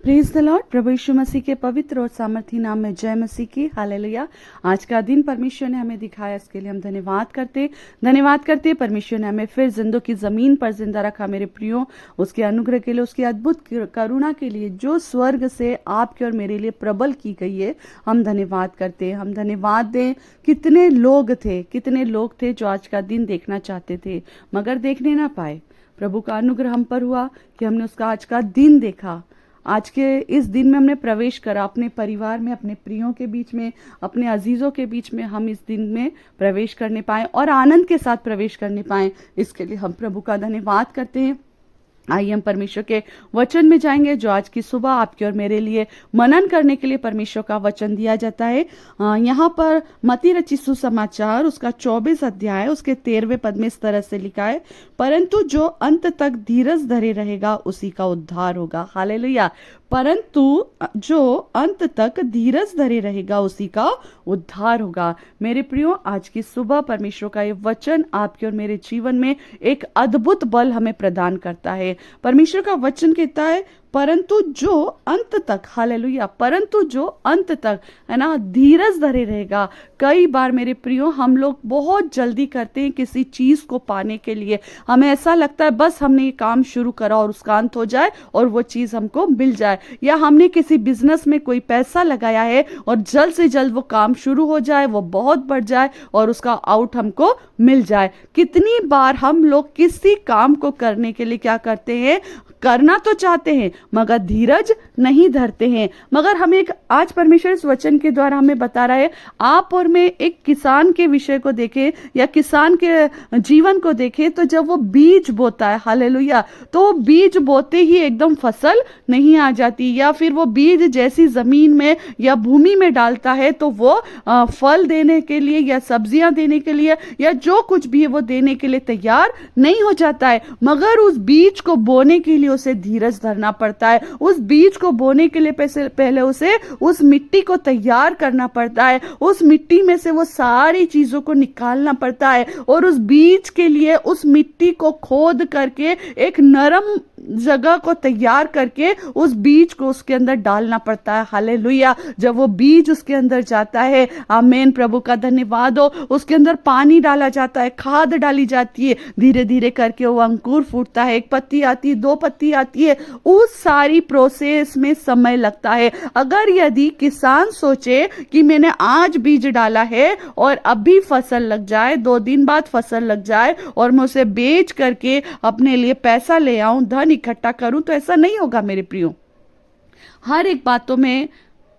Praise the Lord. प्रभु यीशु मसीह के पवित्र और सामर्थी नाम में जय मसीह की। हालेलुया। आज का दिन परमेश्वर ने हमें दिखाया, इसके लिए हम धन्यवाद करते। परमेश्वर ने हमें फिर जिंदों की जमीन पर जिंदा रखा मेरे प्रियो, उसके अनुग्रह के लिए, उसकी अद्भुत करुणा के लिए जो स्वर्ग से आपके और मेरे लिए प्रबल की गई है। हम धन्यवाद करते हैं, हम धन्यवाद दें। कितने लोग थे जो आज का दिन देखना चाहते थे मगर देखने ना पाए। प्रभु का अनुग्रह हम पर हुआ कि हमने उसका आज का दिन देखा। आज के इस दिन में हमने प्रवेश करा अपने परिवार में, अपने प्रियों के बीच में, अपने अजीजों के बीच में। हम इस दिन में प्रवेश करने पाए और आनंद के साथ प्रवेश करने पाए, इसके लिए हम प्रभु का धन्यवाद करते हैं। आइए हम परमेश्वर के वचन में जाएंगे जो आज की सुबह आपके और मेरे लिए मनन करने के लिए परमेश्वर का वचन दिया जाता है। यहाँ पर मत्ती रचित सुसमाचार उसका 24 अध्याय उसके 13वें पद में इस तरह से लिखा है, परंतु जो अंत तक धीरज धरे रहेगा उसी का उद्धार होगा। हालेलुया। परंतु जो अंत तक धीरज धरे रहेगा उसी का उद्धार होगा। मेरे प्रियो, आज की सुबह परमेश्वर का ये वचन आपके और मेरे जीवन में एक अद्भुत बल हमें प्रदान करता है। परमेश्वर का वचन कहता है परंतु जो अंत तक, हालेलुया, परंतु जो अंत तक, है ना, धीरज धरे रहेगा। कई बार मेरे प्रियो हम लोग बहुत जल्दी करते हैं किसी चीज को पाने के लिए। हमें ऐसा लगता है बस हमने ये काम शुरू करा और उसका अंत हो जाए और वो चीज हमको मिल जाए, या हमने किसी बिजनेस में कोई पैसा लगाया है और जल्द से जल्द वो काम शुरू हो जाए, वो बहुत बढ़ जाए और उसका आउट हमको मिल जाए। कितनी बार हम लोग किसी काम को करने के लिए क्या करते हैं, करना तो चाहते हैं मगर धीरज नहीं धरते हैं। मगर हम एक आज परमेश्वर इस वचन के द्वारा हमें बता रहा है, आप और मैं एक किसान के विषय को देखें या किसान के जीवन को देखें तो जब वो बीज बोता है, हालेलुया, तो बीज बोते ही एकदम फसल नहीं आ जाती, या फिर वो बीज जैसी जमीन में या भूमि में डालता है तो वो फल देने के लिए या सब्जियां देने के लिए या जो कुछ भी है वो देने के लिए तैयार नहीं हो जाता है। मगर उस बीज को बोने के लिए उसे धीरज धरना पड़ता है। उस बीज को बोने के लिए पहले उसे उस मिट्टी को तैयार करना पड़ता है, उस मिट्टी में से वो सारी चीजों को निकालना पड़ता है और उस बीज के लिए उस मिट्टी को खोद करके एक नरम जगह को तैयार करके उस बीज को उसके अंदर डालना पड़ता है। हालेलुया। जब वो बीज उसके अंदर जाता है, आमीन, प्रभु का धन्यवाद हो, उसके अंदर पानी डाला जाता है, खाद डाली जाती है, धीरे धीरे करके वो अंकुर फूटता है, एक पत्ती आती है, दो पत्ती आती है। उस सारी प्रोसेस में समय लगता है। अगर यदि किसान सोचे कि मैंने आज बीज डाला है और अभी फसल लग जाए, 2 दिन बाद फसल लग जाए और मैं उसे बेच करके अपने लिए पैसा ले आऊं, धन इकट्ठा करूं, तो ऐसा नहीं होगा मेरे प्रियो। हर एक बातों में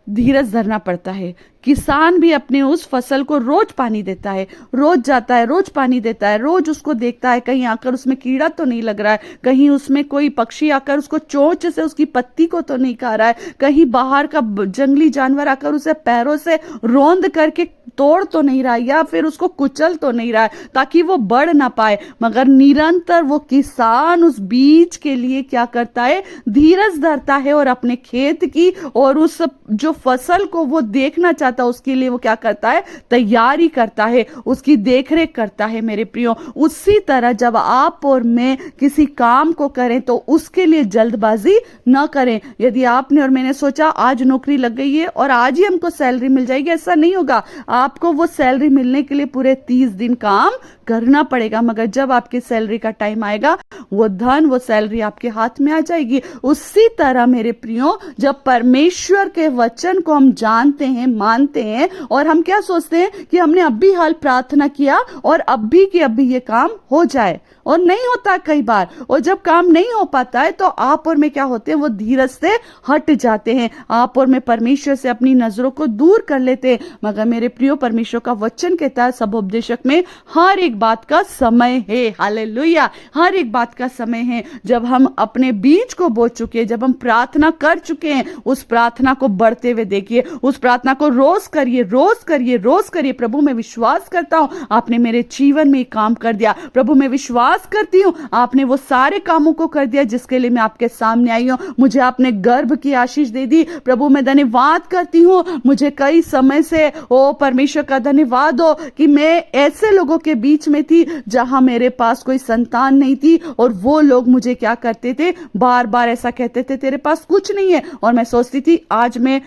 धीरज धरना पड़ता है। किसान भी अपने उस फसल को रोज पानी देता है, रोज जाता है, रोज पानी देता है, रोज उसको देखता है कहीं आकर उसमें कीड़ा तो नहीं लग रहा है, कहीं उसमें कोई पक्षी आकर उसको चोंच से उसकी पत्ती को तो नहीं खा रहा है, कहीं बाहर का जंगली जानवर आकर उसे पैरों से रौंद करके तोड़ तो नहीं रहा है या फिर उसको कुचल तो नहीं रहा है ताकि वो बढ़ ना पाए। मगर निरंतर वो किसान उस बीज के लिए क्या करता है, धीरज धरता है और अपने खेत की और उस जो फसल को वो देखना चाहता है उसके लिए वो क्या करता है, तैयारी करता है, उसकी देखरेख करता है। मेरे प्रियो, उसी तरह जब आप और मैं किसी काम को करें तो उसके लिए जल्दबाजी न करें। यदि आपने और मैंने सोचा आज नौकरी लग गई है और आज ही हमको सैलरी मिल जाएगी, ऐसा नहीं होगा। आपको वो सैलरी मिलने के लिए पूरे 30 दिन काम करना पड़ेगा, मगर जब आपकी सैलरी का टाइम आएगा वो धन, वो सैलरी आपके हाथ में आ जाएगी। उसी तरह मेरे प्रियो, जब परमेश्वर के वचन को हम जानते हैं, मानते हैं और हम क्या सोचते हैं कि हमने अभी हाल प्रार्थना किया और अभी के अभी ये काम हो जाए, और नहीं होता कई बार। और जब काम नहीं हो पाता है तो आप और मैं क्या होते हैं, वो धीरज से हट जाते हैं, आप और मैं परमेश्वर से अपनी नजरों को दूर कर लेते हैं। मगर मेरे प्रियो, परमेश्वर का वचन कहता है सबोपदेशक में हर एक बात का समय है। हालेलुया। हर एक बात का समय है। जब हम अपने बीज को बो चुके हैं, जब हम प्रार्थना कर चुके हैं, उस प्रार्थना को बढ़ते हुए देखिए, उस प्रार्थना को रोज करिए, रोज करिए, रोज करिए। प्रभु मैं विश्वास करता हूं आपने मेरे जीवन में काम कर दिया। प्रभु मैं विश्वास विश्वास करती हूँ आपने वो सारे कामों को कर दिया जिसके लिए मैं आपके सामने आई हूँ। मुझे आपने गर्भ की आशीष दे दी प्रभु, मैं धन्यवाद करती हूँ। मुझे कई समय से ओ परमेश्वर का धन्यवाद हो कि मैं ऐसे लोगों के बीच में थी जहां मेरे पास कोई संतान नहीं थी और वो लोग मुझे क्या करते थे, बार बार ऐसा कहते थे तेरे पास कुछ नहीं है। और मैं सोचती थी आज में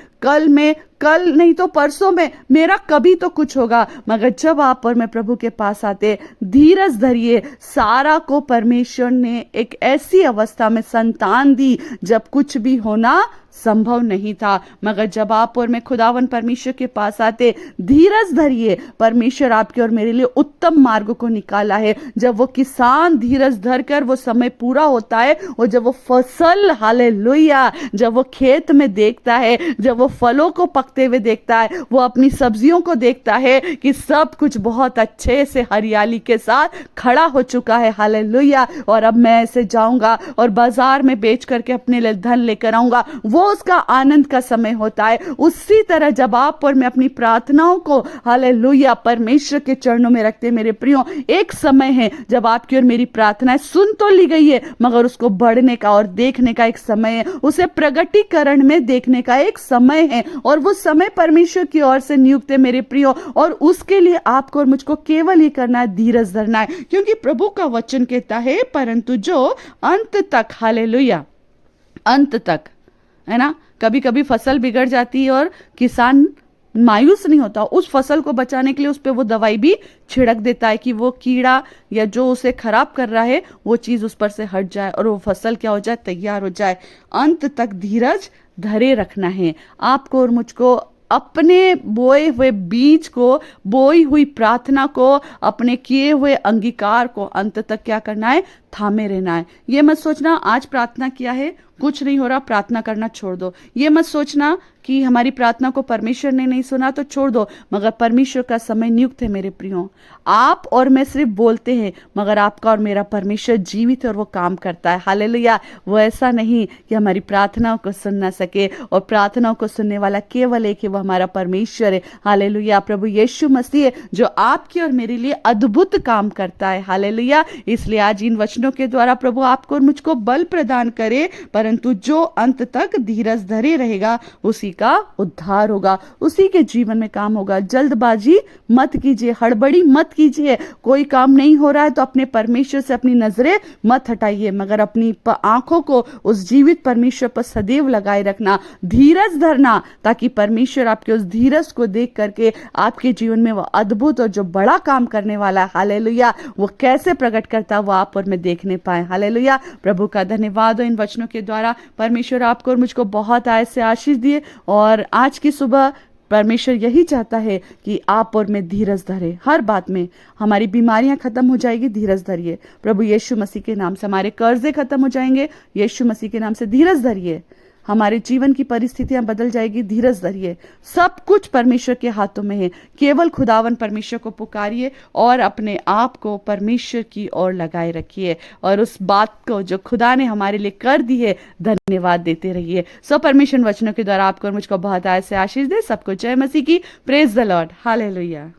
कल नहीं तो परसों में मेरा कभी तो कुछ होगा। मगर जब आप और मैं प्रभु के पास आते, धीरज धरिए। सारा को परमेश्वर ने एक ऐसी अवस्था में संतान दी जब कुछ भी होना संभव नहीं था। मगर जब आप और मैं खुदावन परमेश्वर के पास आते, धीरज धरिए। परमेश्वर आपके और मेरे लिए उत्तम मार्ग को निकाला है। जब वो किसान धीरज धरकर वो समय पूरा होता है और जब वो फसल, हालेलुया, जब वो खेत में देखता है, जब वो फलों को पकते हुए देखता है, वो अपनी सब्जियों को देखता है कि सब कुछ बहुत अच्छे से हरियाली के साथ खड़ा हो चुका है, हालेलुया, और अब मैं ऐसे जाऊंगा और बाजार में बेच करके अपने लिए धन लेकर आऊंगा, वो उसका आनंद का समय होता है। उसी तरह जब आप और मैं अपनी प्रार्थनाओं को, हालेलुया, परमेश्वर के चरणों में रखते, मेरे प्रियो, एक समय है जब आपकी और मेरी प्रार्थनाएं सुन तो ली गई है मगर उसको बढ़ने का और देखने का एक समय है, उसे प्रगटीकरण में देखने का एक समय है, और वो समय परमेश्वर की ओर से नियुक्त है मेरे प्रियो। और उसके लिए आपको और मुझको केवल ये करना है, धीरज धरना है, क्योंकि प्रभु का वचन कहता है परंतु जो अंत तक, हालेलुया, अंत तक, है ना, कभी कभी फसल बिगड़ जाती है और किसान मायूस नहीं होता, उस फसल को बचाने के लिए उस पे वो दवाई भी छिड़क देता है कि वो कीड़ा या जो उसे खराब कर रहा है वो चीज उस पर से हट जाए और वो फसल क्या हो जाए, तैयार हो जाए। अंत तक धीरज धरे रखना है आपको और मुझको। अपने बोए हुए बीज को, बोई हुई प्रार्थना को, अपने किए हुए अंगीकार को अंत तक क्या करना है, थामे रहना है। ये मत सोचना आज प्रार्थना किया है कुछ नहीं हो रहा, प्रार्थना करना छोड़ दो। ये मत सोचना कि हमारी प्रार्थना को परमेश्वर ने नहीं सुना तो छोड़ दो, मगर परमेश्वर का समय नियुक्त है मेरे प्रियो। आप और मैं सिर्फ बोलते हैं मगर आपका और मेरा परमेश्वर जीवित है और वो काम करता है, हालेलुया। वो ऐसा नहीं कि हमारी प्रार्थनाओं को सुन ना सके, और प्रार्थनाओं को सुनने वाला केवल एक है, वो हमारा परमेश्वर है, हालेलुया। प्रभु यीशु मसीह है जो आपकी और मेरे लिए अद्भुत काम करता है, हालेलुया। इसलिए आज इन वचनों के द्वारा प्रभु आपको और मुझको बल प्रदान करे, परंतु जो अंत तक धीरज धरे रहेगा उसी का उद्धार होगा, उसी के जीवन में काम होगा। जल्दबाजी मत कीजिए, हड़बड़ी मत कीजिए। कोई काम नहीं हो रहा है तो अपने परमेश्वर से अपनी नजरें मत हटाइए, मगर अपनी आंखों को उस जीवित परमेश्वर पर सदैव लगाए रखना, धीरज धरना, ताकि परमेश्वर आपके उस धीरज को देख करके आपके जीवन में वो अद्भुत और जो बड़ा काम करने वाला है, हालेलुया, वो कैसे प्रकट करता है वो आप और मैं देखने पाए, हालेलुया। प्रभु का धन्यवाद हो इन वचनों के द्वारा। परमेश्वर आपको और मुझको बहुत आय से आशीष दिए, और आज की सुबह परमेश्वर यही चाहता है कि आप और मैं धीरज धरे हर बात में। हमारी बीमारियां खत्म हो जाएगी, धीरज धरिए। प्रभु यीशु मसीह के नाम से हमारे कर्जे खत्म हो जाएंगे, यीशु मसीह के नाम से धीरज धरिए। हमारे जीवन की परिस्थितियां बदल जाएगी, धीरज धरिए। सब कुछ परमेश्वर के हाथों में है, केवल खुदावन परमेश्वर को पुकारिए और अपने आप को परमेश्वर की ओर लगाए रखिए, और उस बात को जो खुदा ने हमारे लिए कर दी है धन्यवाद देते रहिए। सो परमेश्वर वचनों के द्वारा आपको और मुझको बहुत आय से आशीष दे। सबको जय मसीह की, प्रेज द लॉर्ड, हालेलुया।